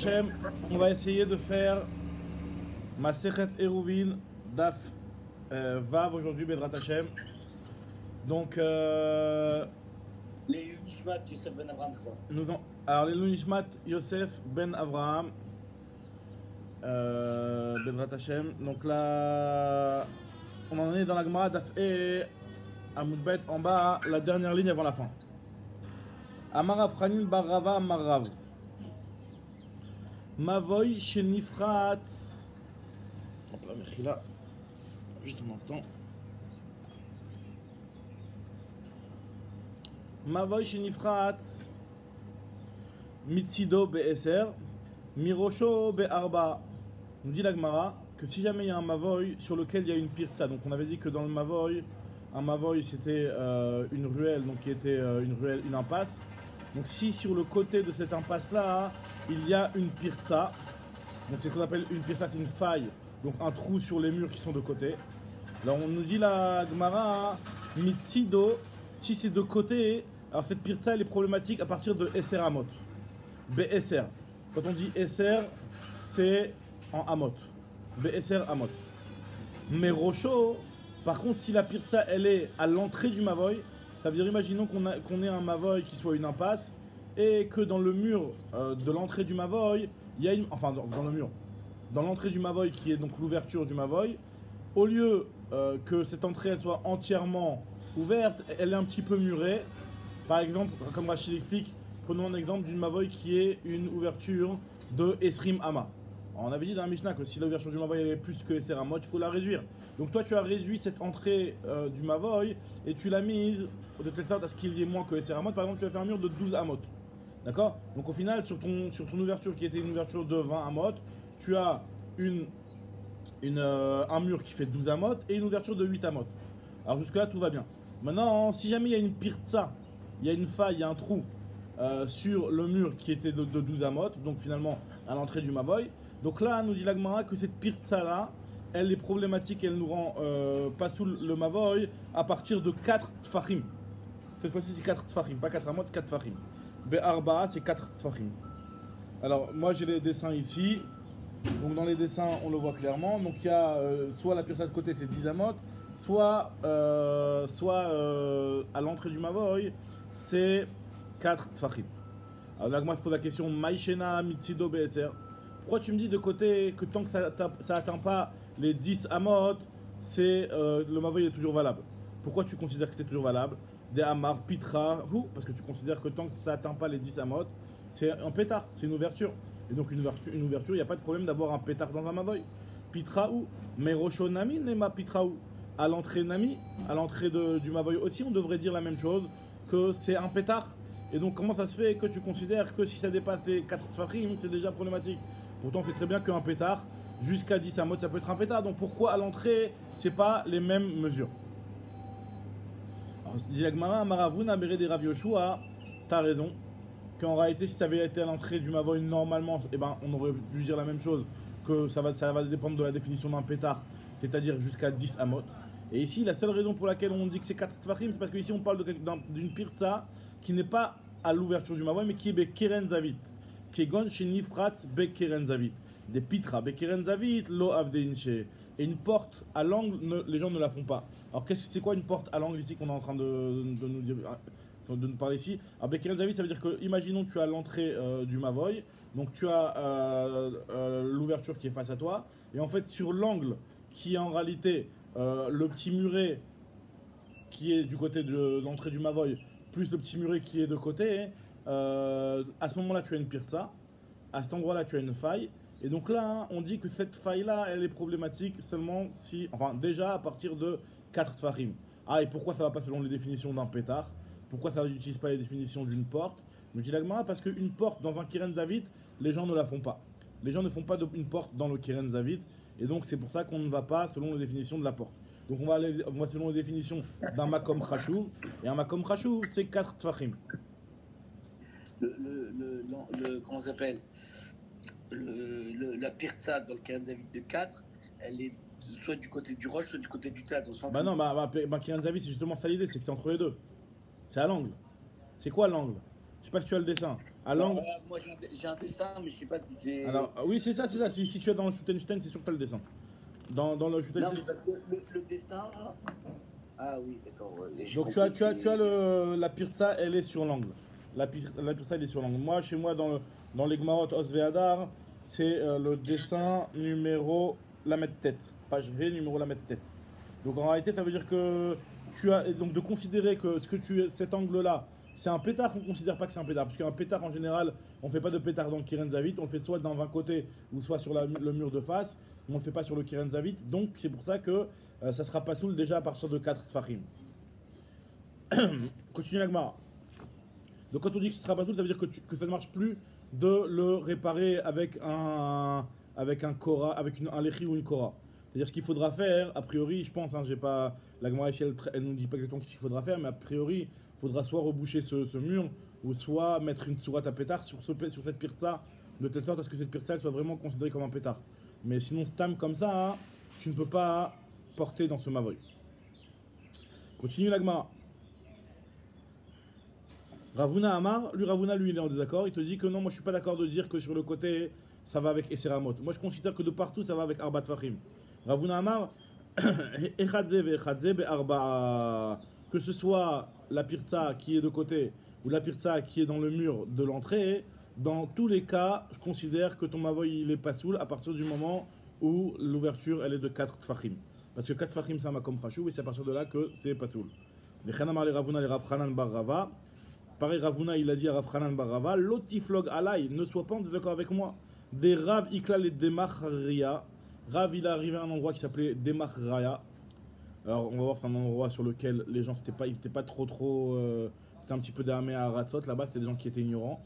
Hashem, on va essayer de faire Masechet Eruvin Daf Vav aujourd'hui, Bedrat Hashem. Donc, les Nishmat Yosef Ben Avraham, je crois. Alors, les Nishmat Yosef Ben Avraham, Bedrat Hashem. Donc là, on en est dans la Gemara Daf E Amoudbet en bas, la dernière ligne avant la fin. Amarav Chanin Bar Rava Amarav. Mavoy Shenifrat. Hop là, Mechila. Juste un instant. Mavoy Shenifrat. Mitzido Be'eser. Mirosho Be'arba. Nous dit la Gemara que si jamais il y a un Mavoy sur lequel il y a une pirtsa, donc on avait dit que dans le Mavoy, un Mavoy c'était une ruelle, donc qui était une ruelle, une impasse. Donc si sur le côté de cette impasse là, il y a une pirtsa, donc c'est ce qu'on appelle une pirtsa, c'est une faille, donc un trou sur les murs qui sont de côté. Alors on nous dit la Gemara, Mitzido, si c'est de côté, alors cette pirtsa elle est problématique à partir de Esser Amot. BSR. Quand on dit Esser, c'est en Amot. BSR Amot. Mais Rocho, par contre si la pirtsa elle est à l'entrée du Mavoy, ça veut dire, imaginons qu'on ait un Mavoy qui soit une impasse et que dans le mur de l'entrée du Mavoy, il y a une... Enfin, dans le mur. Dans l'entrée du Mavoy, qui est donc l'ouverture du Mavoy, au lieu que cette entrée elle soit entièrement ouverte, elle est un petit peu murée. Par exemple, comme Rachid explique, prenons un exemple d'une Mavoy qui est une ouverture de Esrim Ama. Alors, on avait dit dans la Mishnah que si l'ouverture du Mavoy est plus que Esser Amot, il faut la réduire. Donc toi tu as réduit cette entrée du Mavoy et tu l'as mise de telle sorte à ce qu'il y ait moins que Esser Amot. Par exemple tu vas faire un mur de 12 Amot. D'accord? Donc au final sur ton ouverture qui était une ouverture de 20 Amot, tu as un mur qui fait 12 Amot et une ouverture de 8 Amot. Alors jusque là tout va bien. Maintenant si jamais il y a une pirtsa, il y a une faille, il y a un trou sur le mur qui était de 12 Amot, donc finalement à l'entrée du Mavoy. Donc là nous dit la Gemara que cette pirtsa là, elle est problématique et elle nous rend pas sous le Mavoy à partir de 4 Tfachim. Cette fois-ci c'est 4 Tfachim, pas 4 Amot, 4 Tfachim. Be'arba c'est 4 Tfachim. Alors moi j'ai les dessins ici. Donc dans les dessins on le voit clairement. Donc il y a soit la pirsa de côté c'est 10 Amot, soit à l'entrée du Mavoy c'est 4 Tfachim. Alors là moi je pose la question Maïchena Mitzido BSR. Pourquoi tu me dis de côté que tant que ça atteint pas les 10 Amot, le Mavoy est toujours valable? Pourquoi tu considères que c'est toujours valable? Des Amar Pitra, parce que tu considères que tant que ça atteint pas les 10 Amot, c'est un pétard, c'est une ouverture. Et donc une ouverture, il n'y a pas de problème d'avoir un pétard dans un Mavoy. Pitra ou mais Rocho Nami Nema Pitra ou à l'entrée Nami, à l'entrée du Mavoy aussi, on devrait dire la même chose, que c'est un pétard. Et donc comment ça se fait que tu considères que si ça dépasse les 4 Tfachim, c'est déjà problématique? Pourtant c'est très bien qu'un pétard, jusqu'à 10 Amot, ça peut être un pétard. Donc pourquoi à l'entrée, c'est pas les mêmes mesures? Alors dit la Gemara, Maravuna Bere de Rav Yoshua, t'as raison. Qu'en réalité, si ça avait été à l'entrée du Mavoy normalement, eh ben, on aurait dû dire la même chose, que ça va dépendre de la définition d'un pétard, c'est-à-dire jusqu'à 10 Amot. Et ici, la seule raison pour laquelle on dit que c'est 4 Tfachim, c'est parce qu'ici on parle d'une pirtsa qui n'est pas à l'ouverture du Mavoy, mais qui est Bekeren Zavit. Kegon Shenifrat Bekeren Zavit. Des pitras Bekeren Zavit, Lo Avdeinche. Et une porte à l'angle, les gens ne la font pas. Alors c'est quoi une porte à l'angle ici qu'on est en train de nous dire, de nous parler ici? Alors Bekeren Zavit, ça veut dire que, imaginons tu as l'entrée du Mavoy, donc tu as l'ouverture qui est face à toi, et en fait sur l'angle qui est en réalité le petit muret qui est du côté de l'entrée du Mavoy, plus le petit muret qui est de côté, à ce moment-là tu as une pirtsa, à cet endroit-là tu as une faille, et donc là on dit que cette faille-là elle est problématique seulement si, enfin déjà à partir de 4 tfachim. Ah, et pourquoi ça va pas selon les définitions d'un pétard? Pourquoi ça n'utilise pas les définitions d'une porte? Me dit la Gemara, parce qu'une porte dans un Keren Zavit, les gens ne la font pas. Les gens ne font pas une porte dans le Keren Zavit, et donc c'est pour ça qu'on ne va pas selon les définitions de la porte. Donc on va selon les définitions d'un Makom Chashuv, et un Makom Chashuv c'est 4 tfachim. Comment ça s'appelle, la pirtsa dans le Keren Zavit de 4, elle est soit du côté du roche, soit du côté du tas. Bah non, Keren Zavit c'est justement ça l'idée, c'est que c'est entre les deux. C'est à l'angle. C'est quoi l'angle? Je sais pas si tu as le dessin. À Non, l'angle. moi j'ai un dessin, mais je sais pas si c'est. Alors, oui, c'est ça, c'est ça. Si tu es dans le Schuttenstein, c'est sûr que tu as le dessin. Dans le Non, Schuttenstein. mais parce que le dessin. Ah oui, d'accord. Ouais, j'ai Donc compris que tu as c'est. la pirza, elle est sur l'angle. La pirza, elle est sur l'angle. Moi, chez moi, dans les Gmarot Os Ve'adar, c'est le dessin numéro la mètre tête. Page V, numéro la mètre tête. Donc en réalité, ça veut dire que tu as. Et donc de considérer que cet angle-là, c'est un pétard, on ne considère pas que c'est un pétard. Parce qu'un pétard, en général, on ne fait pas de pétard dans le Kiren Zavit. On le fait soit dans un côté ou soit sur le mur de face. On ne le fait pas sur le Kiren Zavit. Donc c'est pour ça que ça sera pas soul déjà à partir de 4 tfachim. Continue l'agmara. Donc quand on dit que ce sera pas soul, ça veut dire que ça ne marche plus de le réparer avec un kora, avec un lechi ou une kora. C'est-à-dire ce qu'il faudra faire, a priori, je pense, j'ai pas, la Gemara ici, elle nous dit pas exactement ce qu'il faudra faire, mais a priori, il faudra soit reboucher ce mur, ou soit mettre une sourate à pétard sur cette pirza, de telle sorte à ce que cette pirza elle soit vraiment considérée comme un pétard. Mais sinon, stam comme ça, tu ne peux pas porter dans ce mavoy. Continue la Gemara. Ravuna Amar, Ravuna, lui, il est en désaccord. Il te dit que non, moi, je suis pas d'accord de dire que sur le côté, ça va avec Esseramot. Moi, je considère que de partout, ça va avec Arbat Fahim. Ravuna Amar, Echadze ve'echadze be'arba. Que ce soit la pirza qui est de côté ou la pirza qui est dans le mur de l'entrée, dans tous les cas, je considère que ton mavoy, il est pas soul à partir du moment où l'ouverture, elle est de 4 tfachim. Parce que 4 tfachim, c'est un makom chachou, et c'est à partir de là que c'est pas soul. Les Chanamar, les Ravuna, les Rav Hanan bar Rava. Pareil, Ravuna, il a dit à Rav Hanan bar Rava, Lotiflog alay, ne sois pas en désaccord avec moi. Des Rav Iklal et Demachria. Rav, il est arrivé à un endroit qui s'appelait Demachria. Alors, on va voir, c'est un endroit sur lequel les gens, ils étaient pas trop. C'était un petit peu d'armée à Ratzot. Là-bas, c'était des gens qui étaient ignorants.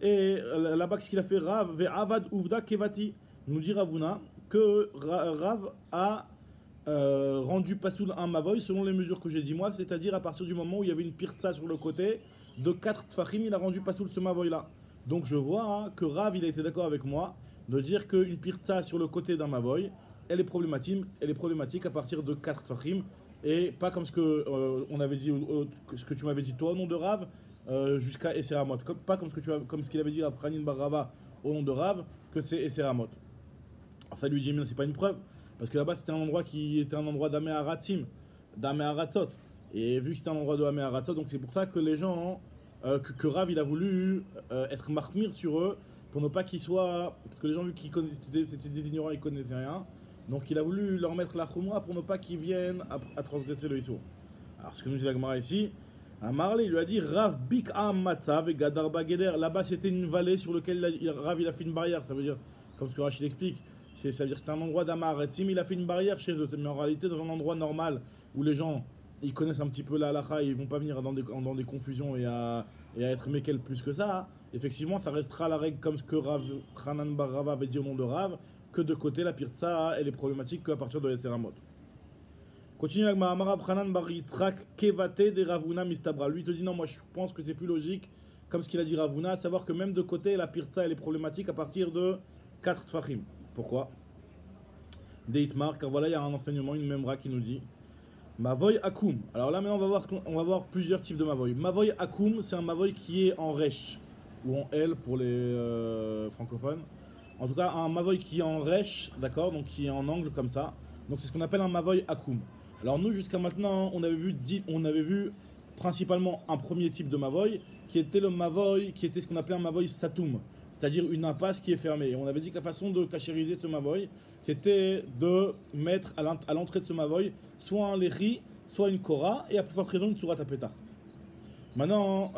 Et là-bas, qu'est-ce qu'il a fait Rav, Ve'avad Uvda Kevati. Nous dit Ravuna que Rav a rendu pasoul un mavoy selon les mesures que j'ai dit moi, c'est-à-dire à partir du moment où il y avait une pirza sur le côté de 4 tfachim, il a rendu pasoul ce mavoy là. Donc je vois que Rav il a été d'accord avec moi de dire qu'une pirza sur le côté d'un mavoy, elle est problématique à partir de 4 tfachim et pas comme ce que on avait dit, ce que tu m'avais dit toi au nom de Rav jusqu'à Esseramot, pas comme ce qu'il avait dit Rav Hanin bar Rava au nom de Rav que c'est Esseramot. Alors ça lui dit mais c'est pas une preuve. Parce que là-bas, c'était un endroit qui était un endroit d'Amé Haratzim, d'Amé Haratzot. Et vu que c'était un endroit de Amé Haratzot, donc c'est pour ça que les gens, que Rav, il a voulu être marmire sur eux, pour ne pas qu'ils soient. Parce que les gens, vu qu'ils c'était des ignorants, ils connaissaient rien. Donc il a voulu leur mettre la khumra pour ne pas qu'ils viennent à transgresser le Issour. Alors ce que nous dit la Gemara ici, Amarle, il lui a dit Rav Bik Am Matzav et Gadar Bageder. Là-bas, c'était une vallée sur laquelle Rav, il a fait une barrière. Ça veut dire, comme ce que Rachid explique. Ça veut dire que c'était un endroit d'Amaretzim, il a fait une barrière chez eux. Mais en réalité, dans un endroit normal où les gens ils connaissent un petit peu la halakha, ils vont pas venir dans des confusions et à être mékel plus que ça. Effectivement, ça restera la règle comme ce que Rav Hanan bar Rava avait dit au nom de Rav, que de côté la pirza elle est problématique qu'à partir de Esseramot. Continue avec Maharav Hanan bar Yitzhak Kevate de Ravuna Mistabra. Lui il te dit non, moi je pense que c'est plus logique, comme ce qu'il a dit Ravuna, à savoir que même de côté la pirza elle est problématique à partir de 4 tfachim. Pourquoi Deitmar, car voilà, il y a un enseignement, une memra qui nous dit Mavoy Akum. Alors là, maintenant, on va voir plusieurs types de Mavoy. Mavoy Akum, c'est un Mavoy qui est en Resh, ou en L pour les francophones. En tout cas, un Mavoy qui est en Resh, d'accord, donc qui est en angle comme ça. Donc c'est ce qu'on appelle un Mavoy Akum. Alors nous, jusqu'à maintenant, on avait vu principalement un premier type de Mavoy, qui était ce qu'on appelait un Mavoy Satum. C'est-à-dire une impasse qui est fermée. Et on avait dit que la façon de cachériser ce mavoy, c'était de mettre à l'entrée de ce mavoy soit un lechi, soit une kora, et à plus forte raison une sourate à pétard. Maintenant,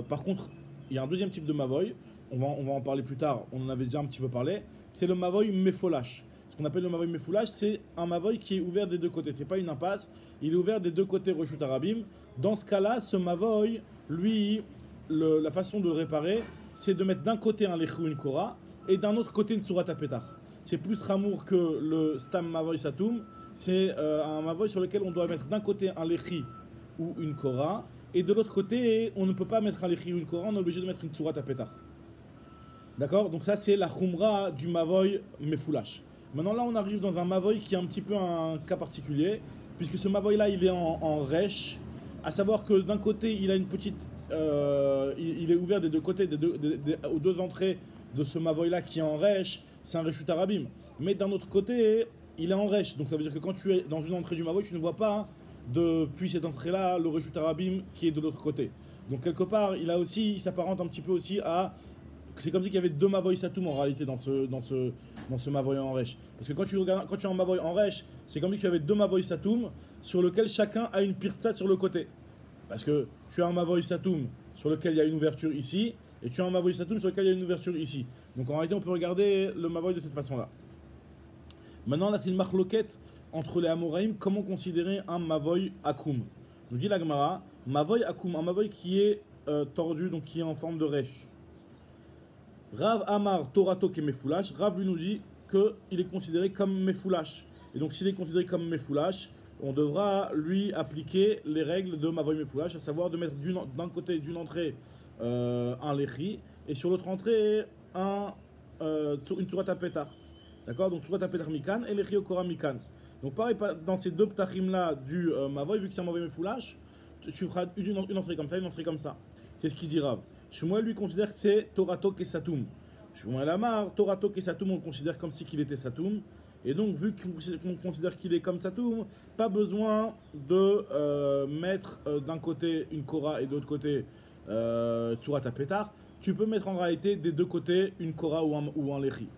par contre, il y a un deuxième type de mavoy, on va en parler plus tard, on en avait déjà un petit peu parlé, c'est le mavoy mefolash. Ce qu'on appelle le mavoy mefolash, c'est un mavoy qui est ouvert des deux côtés. C'est pas une impasse, il est ouvert des deux côtés reshut arabim. Dans ce cas-là, ce mavoy, lui, la façon de le réparer, c'est de mettre d'un côté un lechi ou une kora et d'un autre côté une sourate à pétard. C'est plus ramour que le stam mavoy satum. C'est un mavoy sur lequel on doit mettre d'un côté un lechi ou une kora et de l'autre côté on ne peut pas mettre un lechi ou une kora, on est obligé de mettre une sourate à pétard. D'accord? Donc ça c'est la khumra du mavoy mefoulash. Maintenant là on arrive dans un mavoy qui est un petit peu un cas particulier puisque ce mavoy là il est en resh, à savoir que d'un côté il a une petite il est ouvert des deux côtés, aux deux entrées de ce Mavoy-là qui est en Resh, c'est un Reshut Arabim. Mais d'un autre côté, il est en Resh. Donc ça veut dire que quand tu es dans une entrée du Mavoy, tu ne vois pas depuis cette entrée-là le Reshut Arabim qui est de l'autre côté. Donc quelque part, il s'apparente un petit peu aussi à... C'est comme si il y avait deux Mavoy Satoum en réalité dans ce Mavoy en Resh. Parce que quand tu as un Mavoy en Resh, c'est comme si tu avais deux Mavoy Satoum sur lequel chacun a une pirtsa sur le côté. Parce que tu as un Mavoy Satoum sur lequel il y a une ouverture ici, et tu as un Mavoy Satoum sur lequel il y a une ouverture ici. Donc en réalité, on peut regarder le Mavoy de cette façon-là. Maintenant, là, c'est une marloquette entre les Amoraïm. Comment considérer un Mavoy Akoum? Nous dit la Gemara, Mavoy Akoum, un Mavoy qui est tordu, donc qui est en forme de Resh. Rav Amar Torato ke Mefoulash. Rav lui nous dit qu'il est considéré comme Mefoulash. Et donc s'il est considéré comme Mefoulash, on devra lui appliquer les règles de Mavoy Mefoulash, à savoir de mettre d'un côté d'une entrée un Lechi, et sur l'autre entrée une Turat Petar. D'accord? Donc Turat Petar Mikan et Lechi Okora Mikan. Donc pareil, dans ces deux ptachim là du Mavoy, vu que c'est un Mavoy Mefoulash, tu feras une entrée comme ça, une entrée comme ça. C'est ce qu'il dit Rav. Shmuel lui considère que c'est Torato Kesatoum. Shmuel Amar, Torato Kesatoum, on le considère comme si qu'il était Satoum. Et donc, vu qu'on considère qu'il est comme Satoum, pas besoin de mettre d'un côté une Korah et de l'autre côté Surat Pétar. Tu peux mettre en réalité des deux côtés une Korah ou un Lechi.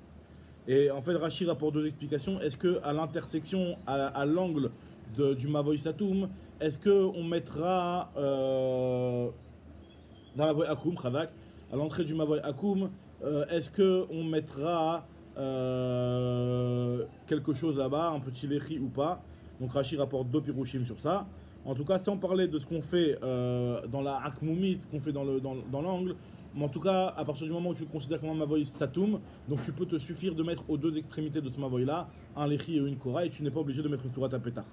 Et en fait, Rashi rapporte deux explications. Est-ce qu'à l'intersection, à l'angle du Mavoy Satoum, est-ce qu'on mettra dans Mavoy Akoum, Khavak, à l'entrée du Mavoy Akoum, est-ce qu'on mettra quelque chose là-bas, un petit Lechi ou pas? Donc Rashi rapporte deux pirouchim sur ça. En tout cas, sans parler de ce qu'on fait dans la Akmoumit, ce qu'on fait dans l'angle, mais en tout cas, à partir du moment où tu le considères comme un Mavoy Satoum, donc tu peux te suffire de mettre aux deux extrémités de ce Mavoy-là un Lechi et une Korah, et tu n'es pas obligé de mettre une Surat à Pétar.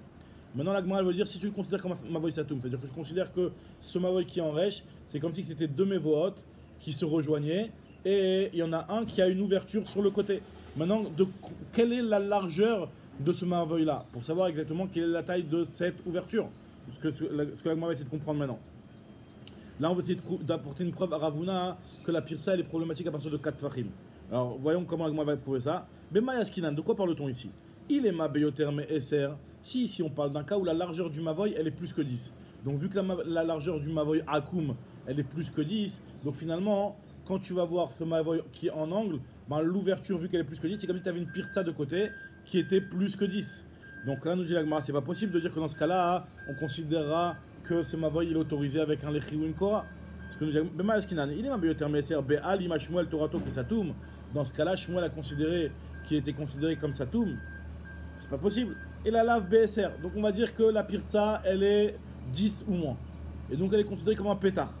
Maintenant, la Gemara elle veut dire si tu le considères comme un Mavoy Satoum, c'est-à-dire que je considère que ce Mavoy qui est en Resh, c'est comme si c'était deux Mevohot qui se rejoignaient, et il y en a un qui a une ouverture sur le côté. Maintenant, quelle est la largeur de ce Mavoy-là? Pour savoir exactement quelle est la taille de cette ouverture. Ce que la Gemara va essayer de comprendre maintenant. Là, on va essayer d'apporter une preuve à Ravuna que la pirsa elle est problématique à partir de 4 Fahim. Alors, voyons comment la Gemara va prouver ça. Bema Yaskinan, de quoi parle-t-on ici? Il est ma Beyoter me Esser. Si ici on parle d'un cas où la largeur du Mavoy elle est plus que 10. Donc, vu que la largeur du Mavoy Akoum elle est plus que 10, donc finalement, quand tu vas voir ce Mavoy qui est en angle, ben, l'ouverture, vu qu'elle est plus que 10, c'est comme si tu avais une pirsa de côté qui était plus que 10. Donc là, nous dit la Gemara, c'est pas possible de dire que dans ce cas-là, on considérera que ce Mavoy il est autorisé avec un Lechi ou une Korah. Parce que nous disons, il est ma Beyoter Meser, Be'al, Ima Shmuel, Torato, Kesatoum. Dans ce cas-là, Shmuel a considéré qu'il était considéré comme Satoum. C'est pas possible. Et la lave BSR. Donc on va dire que la pirsa, elle est 10 ou moins. Et donc elle est considérée comme un pétard.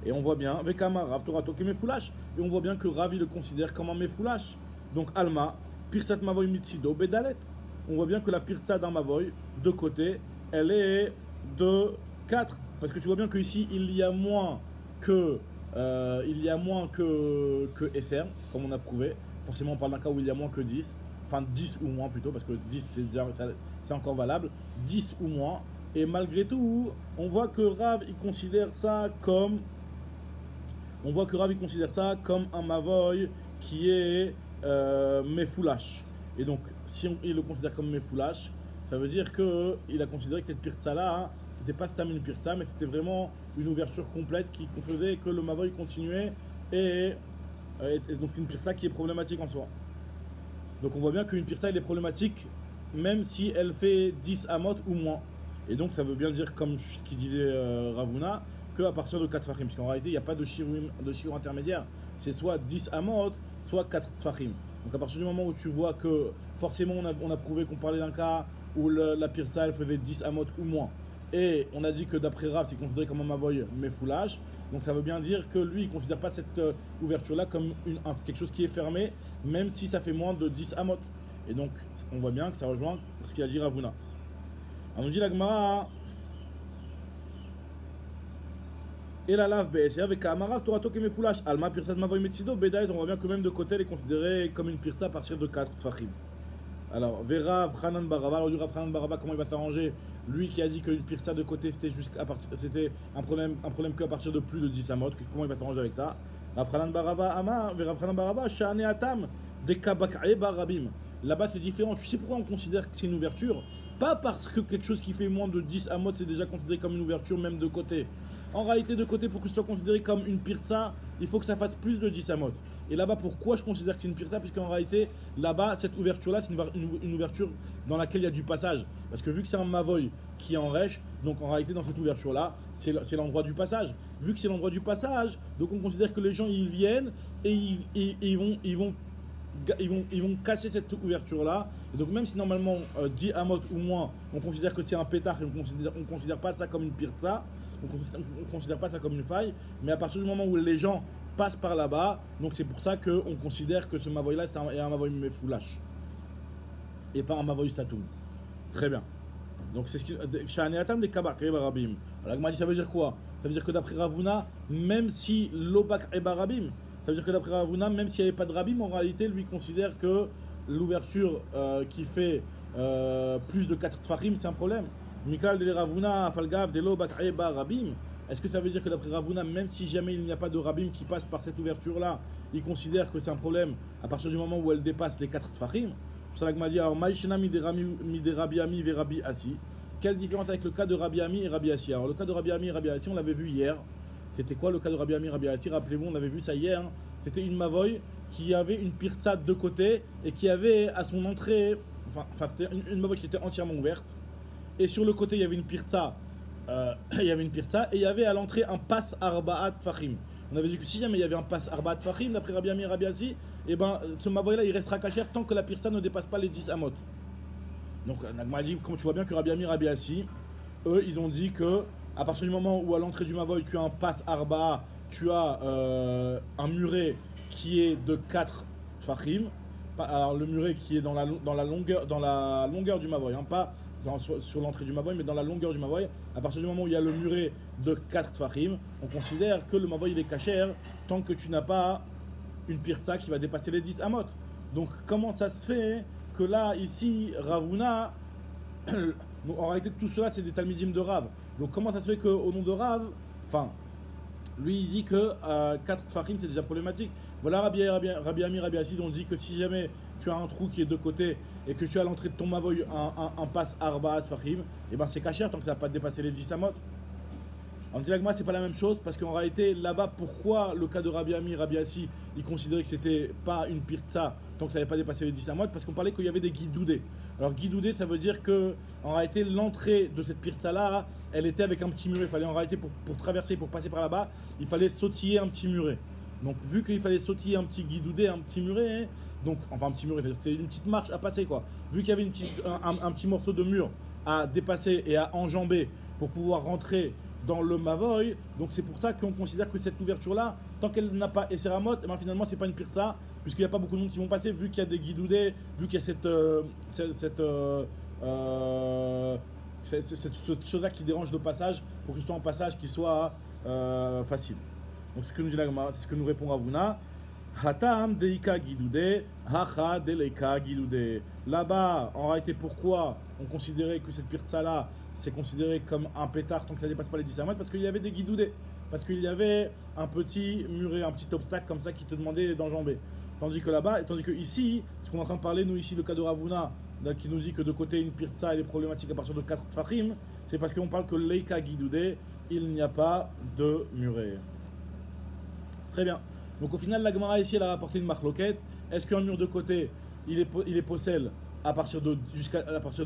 Et on voit bien, avec Amar, Rav Torato, Kemefoulash. Et on voit bien que Rav, il le considère comme un Mefoulash. Donc Alma, Pirsat Mavoy Mitsido, Bedalet. On voit bien que la pirsa d'un Mavoy, de côté, elle est de 4. Parce que tu vois bien qu'ici, il y a moins que SR, comme on a prouvé. Forcément, on parle d'un cas où il y a moins que 10. Enfin, 10 ou moins plutôt, parce que 10, c'est encore valable. 10 ou moins. Et malgré tout, on voit que Rav, il considère ça comme... un Mavoy qui est Mefoulash. Et donc, si il le considère comme Mefoulash, ça veut dire qu'il a considéré que cette pirsa-là, c'était pas Stam une pirsa, mais c'était vraiment une ouverture complète qui faisait que le Mavoy continuait. Et donc, c'est une pirsa qui est problématique en soi. Donc, on voit bien qu'une pirsa, elle est problématique même si elle fait 10 amot ou moins. Et donc, ça veut bien dire, comme ce qu'il disait Ravuna, qu'à partir de 4 fachim. Parce qu'en réalité, il n'y a pas de shiur intermédiaire. C'est soit 10 amot, soit 4 fachim. Donc, à partir du moment où tu vois que forcément, on a prouvé qu'on parlait d'un cas où la pirsa, elle faisait 10 amot ou moins. Et on a dit que d'après Rav, c'est considéré comme un Mavoy Mefoulash. Donc, ça veut bien dire que lui, il ne considère pas cette ouverture-là comme quelque chose qui est fermé, même si ça fait moins de 10 amot. Et donc, on voit bien que ça rejoint ce qu'il a dit Ravuna. On nous dit la Gemara. Et la lave BS avec Amarav Torato Kemefoulash. Alma Pirsat Mavoy Metsido. Bedaïd, on voit bien que même de côté, elle est considérée comme une Pirsa à partir de 4 Fachim. Alors, Verav Hanan Barava. Alors, du Rav Hanan Barava, comment il va s'arranger? lui qui a dit qu'une pirsa de côté c'était un problème qu'à partir de plus de 10 amot, comment il va s'arranger avec ça? Rafranan Barava Amar, Rafranan Barava, Shane Atam, Dekabak'e Barabim. Là-bas c'est différent, tu sais pourquoi on considère que c'est une ouverture? Pas parce que quelque chose qui fait moins de 10 amot c'est déjà considéré comme une ouverture même de côté. En réalité de côté pour que ce soit considéré comme une pirsa, il faut que ça fasse plus de 10 amot. Et là-bas pourquoi je considère que c'est une pirsa? Puisqu'en réalité là-bas cette ouverture-là c'est une ouverture dans laquelle il y a du passage. Parce que vu que c'est un mavoy qui est en rêche, donc en réalité dans cette ouverture-là c'est l'endroit du passage. Vu que c'est l'endroit du passage, donc on considère que les gens ils viennent et ils vont casser cette ouverture-là. Et donc même si normalement 10 amot ou moins, on considère que c'est un pétard et on considère pas ça comme une pirsa, on considère pas ça comme une faille, mais à partir du moment où les gens passent par là-bas, donc c'est pour ça qu'on considère que ce mavoy-là est un mavoy mefoulash et pas un mavoy satoum. Très bien. Donc c'est ce qui... Sha'aneatam des kabak et barabim. Alors la dit ça veut dire quoi? Ça veut dire que d'après Ravuna, même si l'obak et barabim, ça veut dire que d'après Ravuna, même s'il n'y avait pas de Rabim, en réalité, lui considère que l'ouverture qui fait plus de 4 tfachim, c'est un problème. Mikal de Ravuna, Afalgav, de l'Obak'e Rabim. Est-ce que ça veut dire que d'après Ravuna, même si jamais il n'y a pas de Rabim qui passe par cette ouverture-là, il considère que c'est un problème à partir du moment où elle dépasse les 4 tfachim? C'est ça que m'a dit, alors, Maïshena mi de Rabbi Ami ve Rabbi Assi. Quelle différence avec le cas de Rabbi Ami et Rabbi Assi? Alors, le cas de Rabbi Ami et Rabbi Assi, on l'avait vu hier. C'était quoi le cas de Rabbi Ami et Rabbi Assi? Rappelez-vous, on avait vu ça hier. C'était une mavoy qui avait une pirsa de côté et qui avait à son entrée, enfin c'était une mavoy qui était entièrement ouverte. Et sur le côté, il y avait une pirsa, et il y avait à l'entrée un pass arba'at fachim. On avait dit que si jamais il y avait un pass arba'at fachim, d'après Rabbi Ami et Rabbi Assi, et ben ce mavoy-là, il restera cachère tant que la pirsa ne dépasse pas les 10 amot. Donc, Nagma a dit, comme tu vois bien que Rabbi Ami et Rabbi Assi, eux, ils ont dit que à partir du moment où à l'entrée du mavoy, tu as un pass arba'a, tu as un muret qui est de 4 tfachim. Alors le muret qui est dans la longueur du mavoy, hein, pas sur l'entrée du mavoy, mais dans la longueur du mavoy. À partir du moment où il y a le muret de 4 tfachim, on considère que le mavoy il est cachère tant que tu n'as pas une pirsa qui va dépasser les 10 amot. Donc comment ça se fait que là, ici, Ravuna, en réalité tout cela c'est des talmidim de Rav. Donc comment ça se fait qu'au nom de Rav, enfin, lui il dit que 4 tfachim c'est déjà problématique. Voilà Rabbi Ami, Rabbi Assi ont dit que si jamais tu as un trou qui est de côté et que tu as à l'entrée de ton mavoy un pass arba'a tfachim, et ben c'est cachère tant que ça n'a pas dépassé les 10 amot. En dit c'est pas la même chose parce qu'en réalité là-bas pourquoi le cas de Rabbi Ami, Rabbi Assi ils considéraient que c'était pas une pirtsa tant que ça n'avait pas dépassé les 10 amot parce qu'on parlait qu'il y avait des guidoudés. Alors guidoudé ça veut dire que en réalité l'entrée de cette pirtsa là elle était avec un petit muret. Il fallait en réalité pour traverser, pour passer par là-bas, il fallait sautiller un petit muret. Donc vu qu'il fallait sautiller un petit guidoudé, un petit muret, hein, donc enfin un petit muret, c'était une petite marche à passer quoi. Vu qu'il y avait un petit morceau de mur à dépasser et à enjamber pour pouvoir rentrer dans le mavoy, donc c'est pour ça qu'on considère que cette ouverture là, tant qu'elle n'a pas esseramot, et ben finalement c'est pas une pirsa, puisqu'il n'y a pas beaucoup de monde qui vont passer, vu qu'il y a des guidoudés, vu qu'il y a cette chose-là qui dérange le passage, pour que ce soit un passage qui soit facile. Donc c'est ce que nous dit la Gemara, c'est ce que nous répond Ravuna. Hatam deika guidoudé, hacha deleika guidoudé. Là-bas, en réalité, pourquoi on considérait que cette pirsa-là, c'est considéré comme un pétard tant que ça ne dépasse pas les 10 amot? Parce qu'il y avait des guidoudés. Parce qu'il y avait un petit muret, un petit obstacle comme ça qui te demandait d'enjamber. Tandis que là-bas, tandis que ici, ce qu'on est en train de parler, nous ici, le cas de Ravuna, qui nous dit que de côté une pirsa elle est problématique à partir de 4 tfachim, c'est parce qu'on parle que leika guidoudé, il n'y a pas de muret. Très bien. Donc au final, la Gemara ici, elle a rapporté une marloquette. Est-ce qu'un mur de côté, il est possède à partir de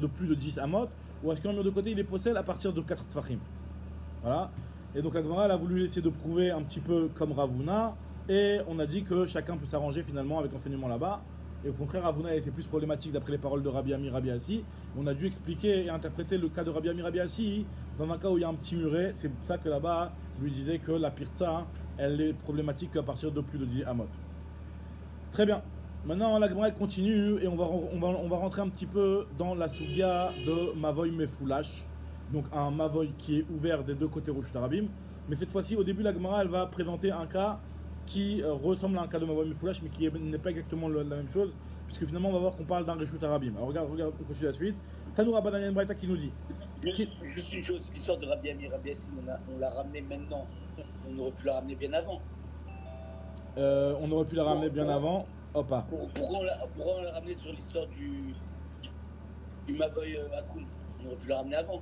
plus de 10 amot, ou est-ce qu'un mur de côté, il est possède à partir de 4 tfachim? Voilà. Et donc la Gemara, elle a voulu essayer de prouver un petit peu comme Ravuna, et on a dit que chacun peut s'arranger finalement avec l'enseignement là-bas. Et au contraire, Ravuna a été plus problématique d'après les paroles de Rabbi Ami, Rabbi Assi. On a dû expliquer et interpréter le cas de Rabbi Ami, Rabbi Assi dans un cas où il y a un petit muret. C'est pour ça que là-bas, lui disait que la pirtsa, hein, elle est problématique qu'à partir de plus de 10 amot. Très bien. Maintenant, la Gemara continue et on va rentrer un petit peu dans la sougia de Mavoy Mefoulash. Donc un Mavoy qui est ouvert des deux côtés Rosh Harabim. Mais cette fois-ci, au début, la Gemara, elle va présenter un cas qui ressemble à un cas de Mavoy Mefoulash, mais qui n'est pas exactement la même chose, puisque finalement, on va voir qu'on parle d'un Reshut Harabim. Alors regarde, on continue la suite. Tanoura Bananian Braïta qui nous dit. Juste une chose, l'histoire de Rabbi Ami, Rabbi Yassin, on l'a ramené maintenant. On aurait pu la ramener bien avant. On aurait pu la ramener bien avant. Hop. Pourquoi on l'a ramené sur l'histoire du Mavoy Hakoum? On aurait pu la ramener avant.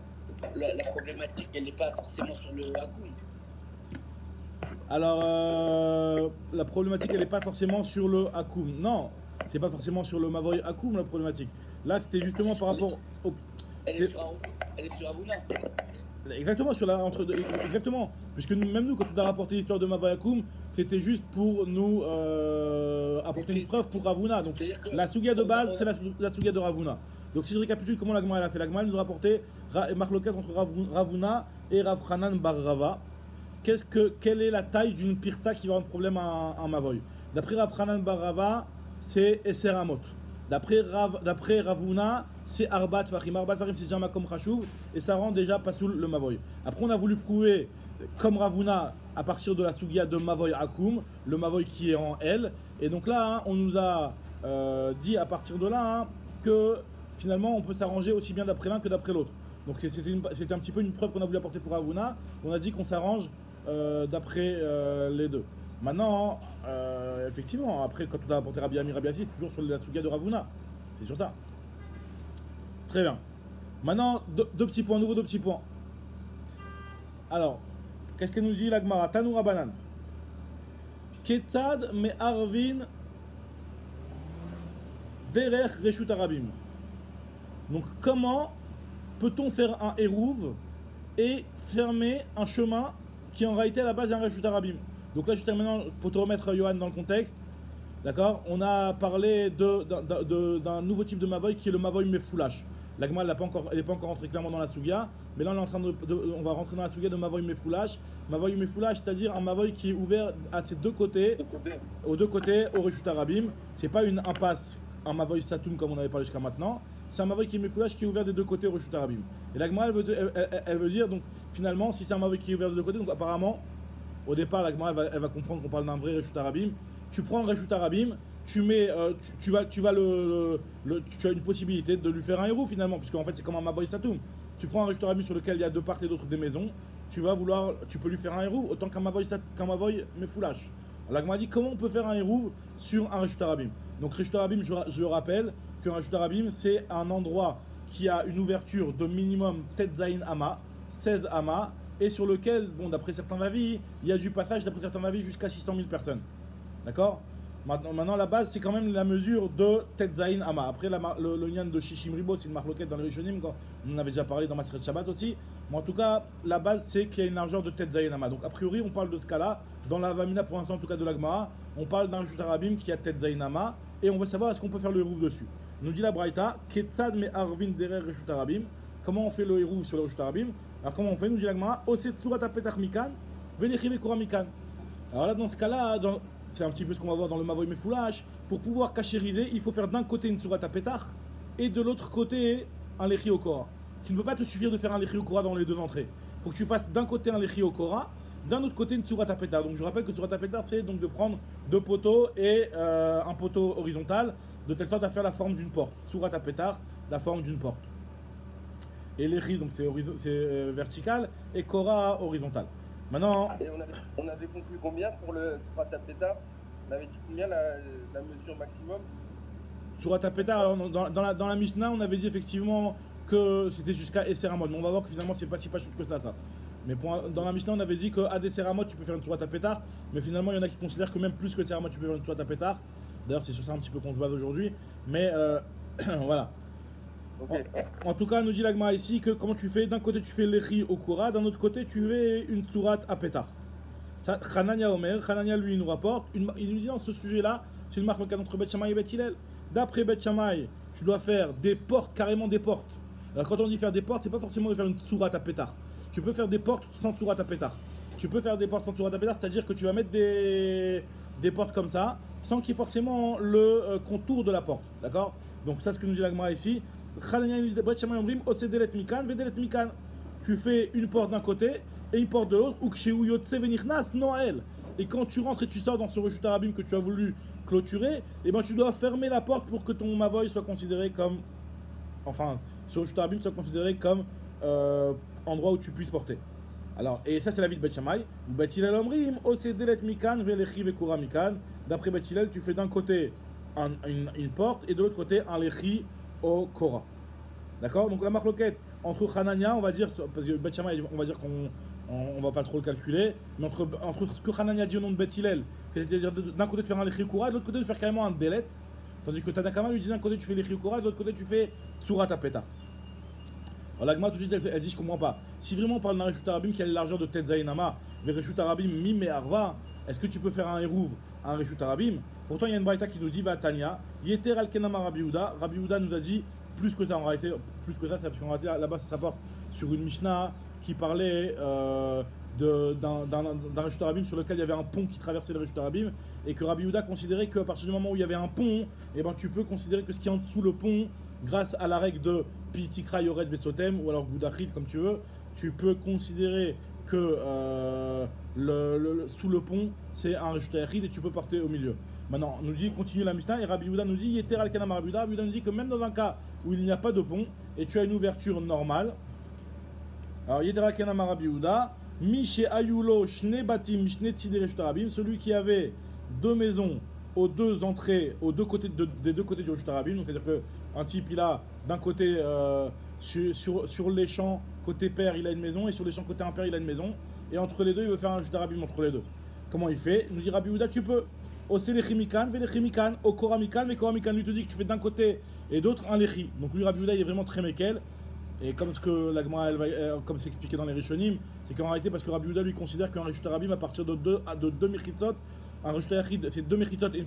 La problématique, elle n'est pas forcément sur le Hakoum. Alors, la problématique, elle n'est pas forcément sur le Hakoum. Non, c'est pas forcément sur le Mavoy Hakoum la problématique. Là, c'était justement par rapport au. Elle est sur Avouna. Exactement, exactement. Puisque même nous, quand on a rapporté l'histoire de Mavoy Hakoum, c'était juste pour nous apporter une preuve pour Ravuna. Donc, la Sougia de base, c'est la Sougia de Ravuna. Donc, si je récapitule comment la Gemara a fait, la Gemara nous a rapporté Marloket entre Ravuna et Rav Hanan bar Rava. Quelle est la taille d'une pirta qui va avoir un problème à Mavoy? D'après Rav Hanan bar Rava, c'est Eser Amot. D'après Ravuna, c'est Arbat Fahim. Arbat Fahim, c'est déjà Makom Khashouv et ça rend déjà Pasoul le Mavoy. Après, on a voulu prouver, comme Ravuna, à partir de la Sougia de Mavoy Akoum, le Mavoy qui est en L. Et donc là, on nous a dit à partir de là que finalement, on peut s'arranger aussi bien d'après l'un que d'après l'autre. Donc c'était un petit peu une preuve qu'on a voulu apporter pour Ravuna. On a dit qu'on s'arrange d'après les deux. Maintenant, effectivement, après, quand on a apporté Rabbi Ami, Rabbi Yassi, c'est toujours sur la Sougia de Ravuna. C'est sur ça. Très bien. Maintenant, deux petits points, deux petits points. Alors, qu'est-ce qu'elle nous dit la Gemara? Tanoura Banan. Ketzad me Arvin Derech Reshut Arabim. Donc, comment peut-on faire un Hérouv et fermer un chemin qui en réalité à la base est un Reshut Arabim? Donc là, je termine maintenant pour te remettre Johan dans le contexte. D'accord? On a parlé d'un nouveau type de Mavoy qui est le Mavoy Mefoulash. La Gemara, elle n'est pas encore rentrée clairement dans la Sougia, mais là on va rentrer dans la Sougia de Mavoy Mefoulash. Mavoy Mefoulash, c'est-à-dire un Mavoy qui est ouvert à ses deux côtés, aux deux côtés, au Reshut Arabim. C'est pas une impasse, un Mavoy Satoum comme on avait parlé jusqu'à maintenant. C'est un Mavoy qui est Mefoulash qui est ouvert des deux côtés au Reshut Arabim. Et la Gemara, elle veut dire, donc finalement, si c'est un Mavoy qui est ouvert des deux côtés, donc apparemment, au départ, la Gemara, elle va comprendre qu'on parle d'un vrai Reshut Arabim. Tu prends un Reshut Arabim, tu as une possibilité de lui faire un héros finalement, puisque en fait c'est comme un Mavoy Satoum. Tu prends un Reshut Arabim sur lequel il y a de part et d'autre des maisons, tu peux lui faire un héros autant qu'un Mavoy Mefoulash. La Gemara dit comment on peut faire un héros sur un Reshut Arabim. Donc Reshut Arabim, je rappelle qu'un Reshut Arabim c'est un endroit qui a une ouverture de minimum Tetzain Ama, 16 Ama, et sur lequel, bon, d'après certains avis, il y a du passage, d'après certains avis, jusqu'à 600 000 personnes. D'accord? Maintenant, la base, c'est quand même la mesure de Tetzain Ama. Après, le Nyan de Shishim Ribo, c'est une marloquette dans les Rishonim, on en avait déjà parlé dans Maseret Shabbat aussi. Mais en tout cas, la base, c'est qu'il y a une largeur de Tetzain Ama. Donc, a priori, on parle de ce cas-là. Dans la Vamina, pour l'instant, en tout cas de la Gemara, on parle d'un Reshut Arabim qui a Tetzain Ama. Et on veut savoir est-ce qu'on peut faire le hérouv dessus. Nous dit la Braïta, Ketzad me Arvin derer Reshut Arabim. Comment on fait le hérouv sur le Reshut Arabim? Alors comment on fait? Nous dit la Gemara, Oset Surat Apetach Mikan, Venechive Kura Mikan. Alors là, dans ce cas-là, c'est un petit peu ce qu'on va voir dans le Mavoy Mefoulash. Pour pouvoir cachériser, il faut faire d'un côté une Surat Apetach et de l'autre côté un Lechi au Kora. Tu ne peux pas te suffire de faire un Lechi au Kora dans les deux entrées. Il faut que tu fasses d'un côté un Lechi au Kora, d'un autre côté une Surat Apetach. Donc je rappelle que Surat Apetach, c'est donc de prendre deux poteaux et un poteau horizontal, de telle sorte à faire la forme d'une porte. Surat Apetach, la forme d'une porte. Et Lechi, donc c'est vertical, et Kora horizontal. Maintenant. Et on avait conclu combien pour le Surat Apetach? On avait dit combien la mesure maximum? Surat Apetach, alors dans la Mishnah, on avait dit effectivement que c'était jusqu'à Eser Amot. Mais on va voir que finalement, c'est pas si pas chute que ça. Mais dans la Mishnah, on avait dit qu'à Eser Amot, tu peux faire une Surat Apetach. Mais finalement, il y en a qui considèrent que même plus que Eser Amot, tu peux faire une Surat Apetach. D'ailleurs, c'est sur ça un petit peu qu'on se base aujourd'hui. Mais voilà. Okay. En tout cas, nous dit la Gemara ici que comment tu fais, d'un côté tu fais l'Echi au Kora, d'un autre côté tu fais une Surat Apetach. Hanania Omer, Hanania lui nous rapporte, il nous dit dans ce sujet-là, c'est une marque entre Bet Shammai et Bet Hillel. D'après Bet Shammai, tu dois faire des portes, carrément des portes. Alors quand on dit faire des portes, c'est pas forcément de faire une Surat Apetach. Tu peux faire des portes sans Surat Apetach. Tu peux faire des portes sans Surat Apetach, c'est-à-dire que tu vas mettre des portes comme ça, sans qu'il y ait forcément le contour de la porte. D'accord? Donc ça, c'est ce que nous dit la Gemara ici. Tu fais une porte d'un côté et une porte de l'autre. Et quand tu rentres et tu sors dans ce Reshut Arabim que tu as voulu clôturer, et ben tu dois fermer la porte pour que ton Mavoy soit considéré comme, enfin, ce Reshut Arabim soit considéré comme endroit où tu puisses porter. Alors, et ça c'est l'avis de Bet Shammai. Bet Hillel omrim, osedelet mikan velechi vekura mikan. D'après Bet Hillel, tu fais d'un côté une porte et de l'autre côté un lechi au Kora. D'accord? Donc la marloquette entre Hanania, on va dire, parce que Bet Shammai, on va dire qu'on va pas trop le calculer, mais entre ce que Hanania dit au nom de Bet Hillel, c'est-à-dire d'un côté de faire un lechi au Kora, de l'autre côté de faire carrément un delet, tandis que Tanakama lui dit d'un côté tu fais lechi au Kora, de l'autre côté tu fais Surat Apeta. Alors la Gemara tout de suite elle dit je comprends pas. Si vraiment on parle d'un Reshut Arabim qui a la largeur de Tetzaïnama, vers Reshut Arabim Mim et Arva, est-ce que tu peux faire un Hérouv à un Reshut Arabim? Pourtant il y a une braïta qui nous dit va Tania, Yeter al Kenama Rabbi Yehuda. Rabbi Yehuda nous a dit plus que ça en réalité, plus que ça, c'est parce qu'en réalité là-bas ça se rapporte sur une Mishnah qui parlait d'un Reshut Arabim sur lequel il y avait un pont qui traversait le Reshut Arabim et que Rabbi Yehuda considérait qu'à partir du moment où il y avait un pont, et ben tu peux considérer que ce qui est en dessous le pont, grâce à la règle de Pitikra Yored Vesotem ou alors Goudachit comme tu veux, tu peux considérer que sous le pont c'est un Reshut Yachid et tu peux porter au milieu. Maintenant, on nous dit, continue la Mishnah et Rabbi Yehuda nous dit Yeter al Kanam Rabbi Yehuda. Rabbi Yehuda nous dit que même dans un cas où il n'y a pas de pont et tu as une ouverture normale, alors Yeter al Kanam Rabbi Yehuda, Mishe Ayulo Shne Batim Shne Tzidei Reshut Arabim, celui qui avait deux maisons aux deux entrées, aux deux côtés des deux côtés du Reshut Arabim, donc c'est-à-dire qu'un type il a d'un côté sur les champs côté père il a une maison et sur les champs côté impère il a une maison et entre les deux il veut faire un Reshut Arabim entre les deux. Comment il fait? Il nous dit Rabbi Yehuda tu peux au Selechimikan, Velechimikan, au Koramikan, mais Koramikan lui te dit que tu fais d'un côté et d'autre un Lechi. Donc lui Rabbi Yehuda il est vraiment très méquel. Et comme ce que la Gemara, comme c'est expliqué dans les Rishonim, c'est qu'en réalité, parce que Rabbi Yehuda lui considère qu'un Reshut Arabim à partir de deux Mechitzot, un Reshut Yachid, c'est deux Mechitzot et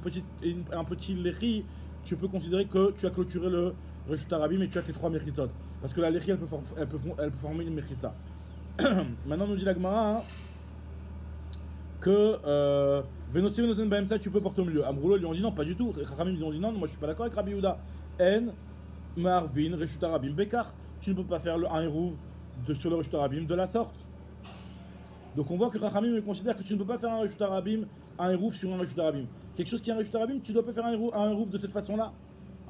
un petit Lechi, tu peux considérer que tu as clôturé le Reshut Arabim et tu as tes trois Mechitzot. Parce que la Lechi, elle peut former une Mechitza. Maintenant, nous dit la Gemara que Venotiv Noten Baemsa, tu peux porter au milieu. Amroulo, lui ont dit non, pas du tout. Chachamim, ils ont dit non, moi je suis pas d'accord avec Rabbi Yehuda. En, Marvin, Reshut Arabim, Bekar. Tu ne peux pas faire un Hérouv sur le Reshut Arabim de la sorte. Donc on voit que Chachamim considère que tu ne peux pas faire un Reshut Arabim, un Hérouv sur un Reshut Arabim. Quelque chose qui est un Reshut Arabim, tu dois pas faire un Hérouv de cette façon-là.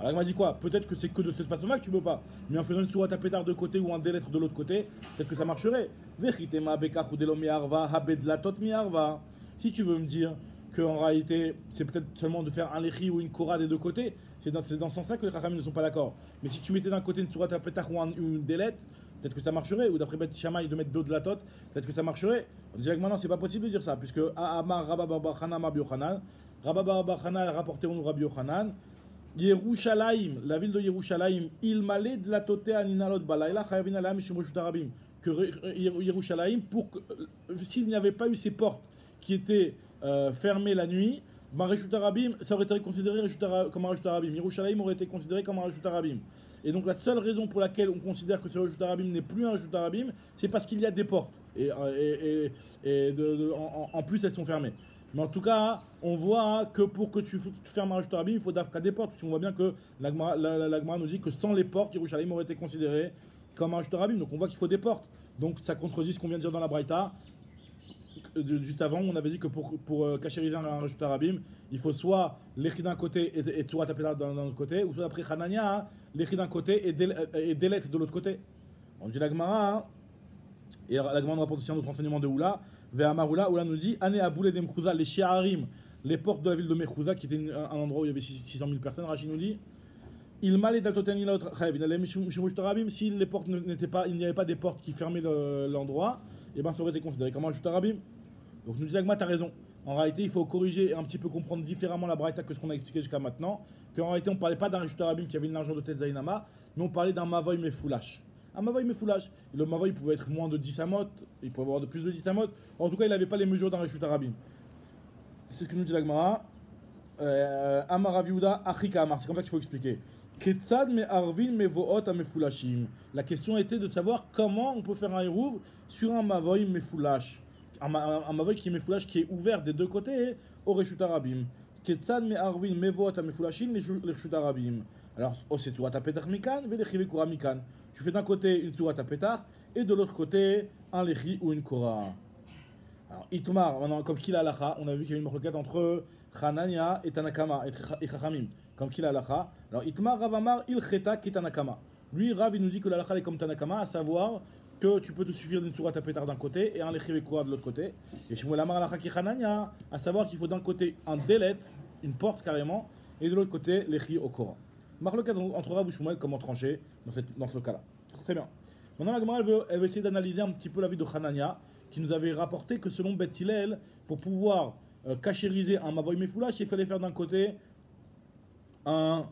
Alors il m'a dit quoi? Peut-être que c'est que de cette façon-là que tu peux pas. Mais en faisant une sourate à pétard de côté ou un délettre de l'autre côté, peut-être que ça marcherait. Si tu veux me dire qu'en réalité, c'est peut-être seulement de faire un lechi ou une kora des deux côtés, c'est dans ce sens-là que les Chachamim ne sont pas d'accord. Mais si tu mettais d'un côté une sourate à pétard ou une délette, peut-être que ça marcherait. Ou d'après Bet Shammai de mettre d'autres de la tot, peut-être que ça marcherait. On dirait que maintenant c'est pas possible de dire ça, puisque Amar Rabba Bar Chana Rabbi Yochanan, Rabba Bar Chana a rapporté au Rabbi Yochanan, Yerushalayim, la ville de Yerushalayim, il malait de la toté à Ninalot Balayla, Chayavin Alam Shim Reshut Arabim, que Yerushalayim, s'il n'y avait pas eu ces portes qui étaient fermées la nuit, ben Reshut Arabim, ça aurait été considéré comme un Reshut Arabim. Yerushalayim aurait été considéré comme un Reshut Arabim. Et donc la seule raison pour laquelle on considère que ce Reshut Arabim n'est plus un Reshut Arabim, c'est parce qu'il y a des portes. En plus, elles sont fermées. Mais en tout cas, on voit que pour que tu fermes un Reshut Arabim, il faut d'Afka des portes. Parce qu'on voit bien que la Gemara nous dit que sans les portes, Yerushalayim aurait été considéré comme un Reshut Arabim. Donc on voit qu'il faut des portes. Donc ça contredit ce qu'on vient de dire dans la Braïta. Juste avant, on avait dit que pour cachériser un Reshut Arabim, il faut soit l'écrit d'un côté et Tzurat HaPetach d'un autre côté, ou soit après Hanania, l'écrit d'un côté et Delet de l'autre côté. On dit la Gemara, et la Gemara nous rapporte aussi un autre enseignement de Oula, Ve'Amar Oula nous dit Ane Aboule de Mechouza, les Shi'arim, les portes de la ville de Mechouza, qui était un endroit où il y avait 600 000 personnes, Rachid nous dit il m'allait d'Altoten l'autre Chayav, il allait Reshut Arabim, si les portes n'étaient pas, il n'y avait pas des portes qui fermaient l'endroit, et ben ça aurait été considéré comme un Reshut Arabim. Donc nous dit Agma, t'as raison. En réalité, il faut corriger et un petit peu comprendre différemment la Braïta que ce qu'on a expliqué jusqu'à maintenant. Qu'en réalité, on ne parlait pas d'un Reshut Arabim qui avait une largeur de Tetzaïnama, mais on parlait d'un Mavoy Mefoulash. Un Mavoy Mefoulash. Et le Mavoy pouvait être moins de 10 amot, il pouvait avoir de plus de 10 amot. En tout cas, il n'avait pas les mesures d'un Reshut Arabim. C'est ce que nous dit l'Agmara. Amar Aviuda Achika Amar. C'est comme ça qu'il faut expliquer. Ketsad me Arvin me Voot a Mefoulashim. La question était de savoir comment on peut faire un Hérouv sur un Mavoy Mefoulash. Un Mavoy qui est Mefoulash, qui est ouvert des deux côtés au Reshut Arabim. Ketsad me Arvin me Voot a Mefoulashim les Reshut Arabim. Alors, c'est Tzurat HaPetach Mikan, Velechi Kora Mikan. Tu fais d'un côté une Tzurat HaPetach et de l'autre côté un Lechi ou une Kora. Alors, Itmar, maintenant, comme qu'il a Alacha, on a vu qu'il y a une marloquette entre Hanania et Tanakama et Chachamim. Comme qu'il a Alacha. Alors, Itmar Ravamar Il Cheta Kitanakama. Lui, Rav, il nous dit que la halakha est comme Tanakama, à savoir que tu peux te suffire d'une sourate à pétard d'un côté et un lechi vekora de l'autre côté. Et Shmuel Amar halakha ki Hanania, à savoir qu'il faut d'un côté un délet, une porte carrément, et de l'autre côté lechi au Korah. Marque le cas entre Rav et Shmuel, comment trancher dans ce cas-là. Très bien. Maintenant, la Gemara, elle veut essayer d'analyser un petit peu la vie de Hanania, qui nous avait rapporté que selon Beth Hillel, pour pouvoir cachériser un mavoy mefoulash, il fallait faire d'un côté un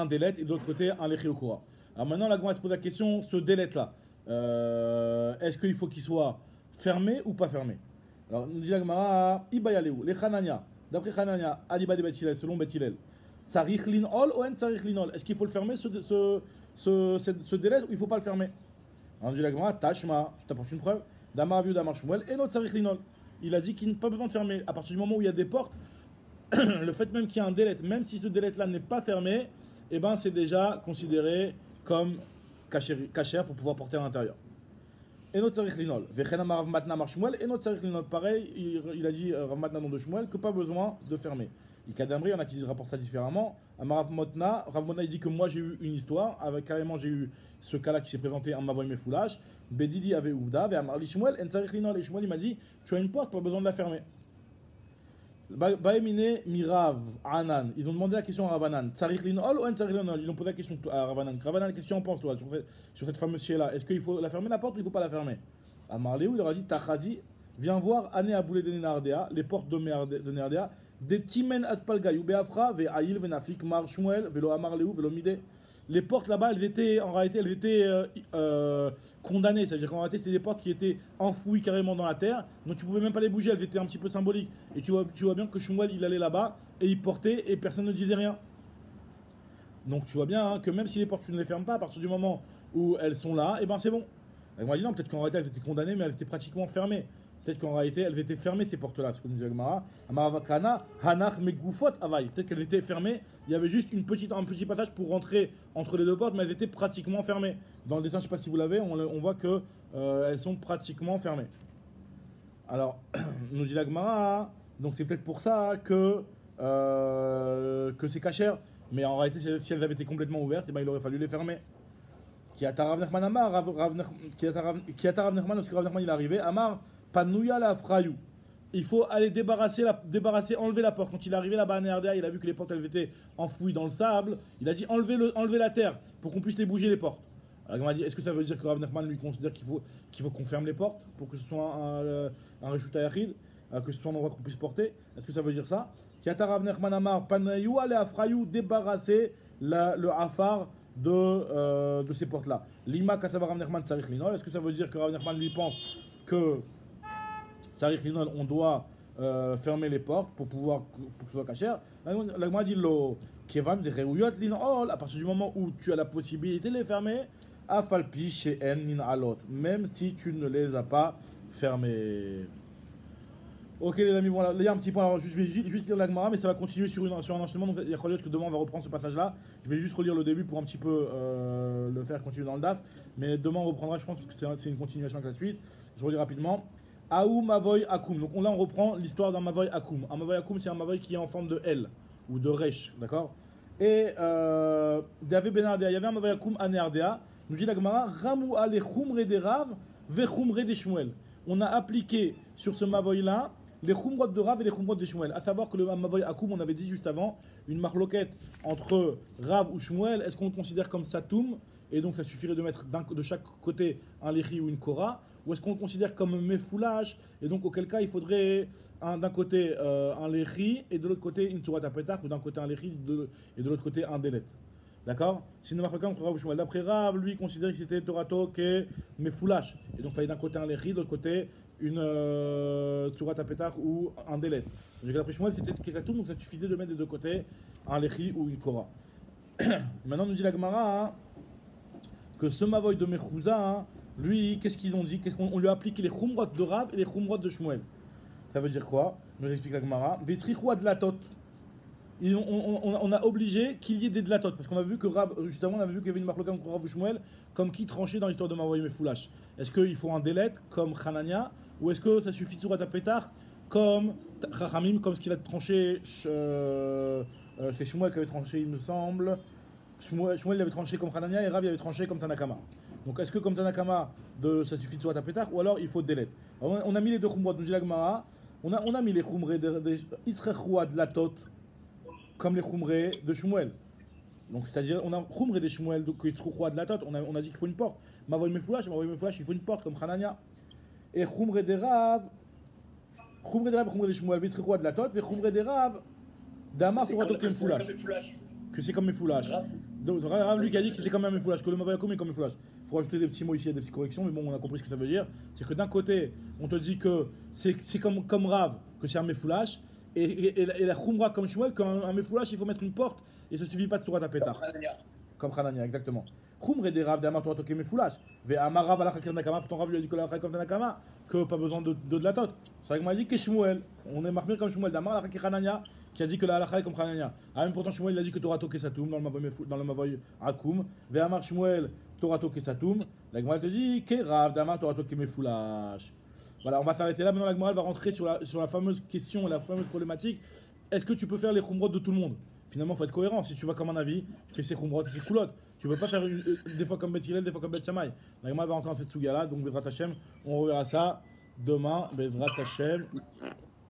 délet et de l'autre côté un lechi au Korah. Alors maintenant, la Gemara se pose la question, ce délet-là, est-ce qu'il faut qu'il soit fermé ou pas fermé? Alors, nous dit la Gemara, Ibayaleu, les Hanania, d'après Hanania, Aliba de Beth Hillel, selon Beth Hillel, Sarich linol ou en sarich linol? Est-ce qu'il faut le fermer ce délai ou il ne faut pas le fermer? Alors, nous dit la Gemara, Tashma, je t'apporte une preuve, Damar Aviou, Damar Shmuel, et notre sarich linol. Il a dit qu'il n'a pas besoin de fermer. À partir du moment où il y a des portes, le fait même qu'il y a un délai, même si ce délai-là n'est pas fermé, eh ben, c'est déjà considéré comme cachère pour pouvoir porter à l'intérieur. Et notre Sarich Linol. Vechenam Rav Matna Mar Shmuel. Et notre Sarich Linol, pareil, il a dit Rav Matna nom de Shmuel, que pas besoin de fermer. Il Kadamri, il y en a qui rapportent ça différemment. Rav Motna, il dit que moi j'ai eu une histoire, carrément j'ai eu ce cas-là qui s'est présenté en Mavoy Mefoulash. Bedidi avait Ouvda, Amar Li Shmuel, en Sarich Linol. Et Shmuel il m'a dit, tu as une porte, pas besoin de la fermer. Baemine Mirav Anan, ils ont demandé la question à Ravanan, Tsarich Linol ou en Tsarich Linol? Ils ont posé la question à Ravanan. Ravanan, qu'est-ce que tu en penses toi sur cette fameuse chier-là? Est-ce qu'il faut la fermer la porte ou il ne faut pas la fermer? À Marléou, il leur a dit Tachazi, viens voir Ané Aboulé de Nenardea, les portes de Nenardea, des Timen Atpalgayou Beafra, Ve Aïl, Venafik, Mar Shmuel, Velo Amarléou, Velo Mide. Les portes là-bas, en réalité, elles étaient condamnées. C'est-à-dire qu'en réalité, c'était des portes qui étaient enfouies carrément dans la terre. Donc tu pouvais même pas les bouger, elles étaient un petit peu symboliques. Et tu vois bien que Shmuel, il allait là-bas et il portait et personne ne disait rien. Donc tu vois bien hein, que même si les portes, tu ne les fermes pas, à partir du moment où elles sont là, et ben c'est bon. Et moi, je dis non, peut-être qu'en réalité, elles étaient condamnées, mais elles étaient pratiquement fermées. Peut-être qu'en réalité, elles étaient fermées, ces portes-là. C'est ce que nous dit Agmara. Amaravakana, Hanach, Megufot, Avaï. Peut-être qu'elles étaient fermées. Il y avait juste un petit passage pour rentrer entre les deux portes, mais elles étaient pratiquement fermées. Dans le dessin, je ne sais pas si vous l'avez, on voit que elles sont pratiquement fermées. Alors, nous dit l'Agmara, donc c'est peut-être pour ça que c'est cachère. Mais en réalité, si elles avaient été complètement ouvertes, eh ben, il aurait fallu les fermer. Qui a Rav Nachman Amar, qui a Rav Nachman, lorsque Rav Nachman il est arrivé, Amar, Panouya la Frayou. Il faut aller enlever la porte. Quand il est arrivé là-bas à Néardéa, il a vu que les portes elles étaient enfouies dans le sable. Il a dit enlever la terre pour qu'on puisse les bouger les portes. Alors il m'a dit est-ce que ça veut dire que Rav Nachman lui considère qu'il faut qu'on ferme les portes pour que ce soit un Reshut Hayachid, que ce soit un endroit qu'on puisse porter? Est-ce que ça veut dire ça? Qui a Rav Nachman Amar, Panouya la Frayou, débarrasser le afar de ces portes-là. Lima Kassavar Rav Nachman Tsarich Linol. Est-ce que ça veut dire que Rav Nachman lui pense que Tsarich Linol, on doit fermer les portes pour que ce soit cachère? La Gemara dit lo Kevan de Reuyot Linol. À partir du moment où tu as la possibilité de les fermer, Afalpi chez En Ninalot, même si tu ne les as pas fermés. Ok les amis, bon là, il y a un petit point, alors je vais juste lire la Gemara, mais ça va continuer sur un enchaînement, donc il y a que demain on va reprendre ce passage-là. Je vais juste relire le début pour un petit peu le faire continuer dans le DAF, mais demain on reprendra, je pense, parce que c'est une continuation avec la suite. Je relis rapidement. Aou Mavoy Akoum, donc là on reprend l'histoire d'un Mavoy Akoum. Un Mavoy Akoum c'est un Mavoy qui est en forme de L, ou de Resh, d'accord? Et Davé Benardea, il y avait un Mavoy Akoum à Néardéa, nous dit la Gemara, Ramou ale Khumre de Rav, ve Khumre de Shmuel. On a appliqué sur ce Mavoy-là les Khumrot de Rav et les Khumrot de Shmuel. A savoir que le Mavoy Akoum, on avait dit juste avant, une marloquette entre Rav ou Shmuel, est-ce qu'on le considère comme Satoum, et donc ça suffirait de mettre de chaque côté un Lechi ou une Kora, ou est-ce qu'on le considère comme Mefoulash, et donc auquel cas il faudrait d'un côté un Lechi, et de l'autre côté une Tzurat Apetak, ou d'un côté un Lechi, et de l'autre côté un Delet. D'accord? Si une marloquette entre Rav ou Shmuel. D'après Rav, lui, il considérait que c'était Torato et Mefoulash, et donc il fallait d'un côté un Lechi, de l'autre côté une Tzurat Apetar ou un Delet. D'après Shmuel, c'était Kesatoum, donc ça suffisait de mettre des deux côtés un Lechi ou une Kora. Maintenant, nous dit la Gemara hein, que ce Mavoy de Mechouza, hein, lui, qu'est-ce qu'ils ont dit? On lui a appliqué les Khumrot de Rav et les Khumrot de Shmuel. Ça veut dire quoi? Nous explique la Gemara. Vesrichou adlatot. On a obligé qu'il y ait des dlatot, parce qu'on a vu que Rav, justement, on avait vu qu'il y avait une marloquette entre Rav ou Shmuel, comme qui tranchait dans l'histoire de Mavoy Mefoulash. Est-ce qu'il faut un Delet comme Hanania, ou est-ce que ça suffit sur Atapetar comme Chachamim, comme ce qu'il a tranché chez Shmuel, qui avait tranché, il me semble, Shmuel il avait tranché comme Hanania et Rav il avait tranché comme Tanakama. Donc est-ce que comme Tanakama, ça suffit de soit à pétard ou alors il faut délai? On a mis les deux khumrot, nous dit la Gemara, on a mis les khumrés de Yitzrechoua de la Tot comme les khumrés de Shmuel. Donc c'est-à-dire, on a khumré des Shmuel que Yitzrechoua de la Tot, on a dit qu'il faut une porte. Mavoy Mefoulash, il faut une porte comme Hanania. Et khumré des Rav, khumré des Shmuel, Yitzrechoua de la Tot, et khumré des Rav, Damar Torah Tot Mefoulash. Que c'est comme Mefoulash. Donc Rav lui qui a dit que c'était comme un Mefoulash, que le Mavoy Akum est comme Mefoulash. Il faut rajouter des petits mots ici, des petites corrections, mais bon, on a compris ce que ça veut dire. C'est que d'un côté, on te dit que c'est comme Rav, que c'est un Mefoulash, et la Khumra comme Shmuel, qu'un Mefoulash, il faut mettre une porte, et ça ne suffit pas de Torah Tapeta. Comme Hanania, exactement. Khumre des Rav, d'Amar Torah Toké Mefoulash. Ve'amar Rav ala Chakir Nakama, pourtant Rav lui a dit que la comme Nakama, que pas besoin de la tot. C'est vrai qu'on m'a dit que Shmuel, on est marqué comme Shmuel, d'Amar ala Chakir Hanania, qui a dit que la halakha est comme Hanania. Ah, même pourtant Shmuel il a dit que Torah Toké Satoum dans le Mavoy Akum. Ve'amar Shmuel Torah Toké Satoum. La Gemara te dit que Rav, d'Amar Torah Toké Mefoulash. Voilà, on va s'arrêter là. Maintenant, la Gemara va rentrer sur la fameuse question, la fameuse problématique. Est-ce que tu peux faire les khumrot de tout le monde? Finalement, il faut être cohérent. Si tu vas comme un avis, tu fais ses khumrot et ses coulottes. Tu ne peux pas faire des fois comme Bet Hillel, des fois comme Bet Shammai. La Gemara va rentrer dans cette souga là. Donc, Bezrat Hashem, on reverra ça demain. Bezrat Hashem.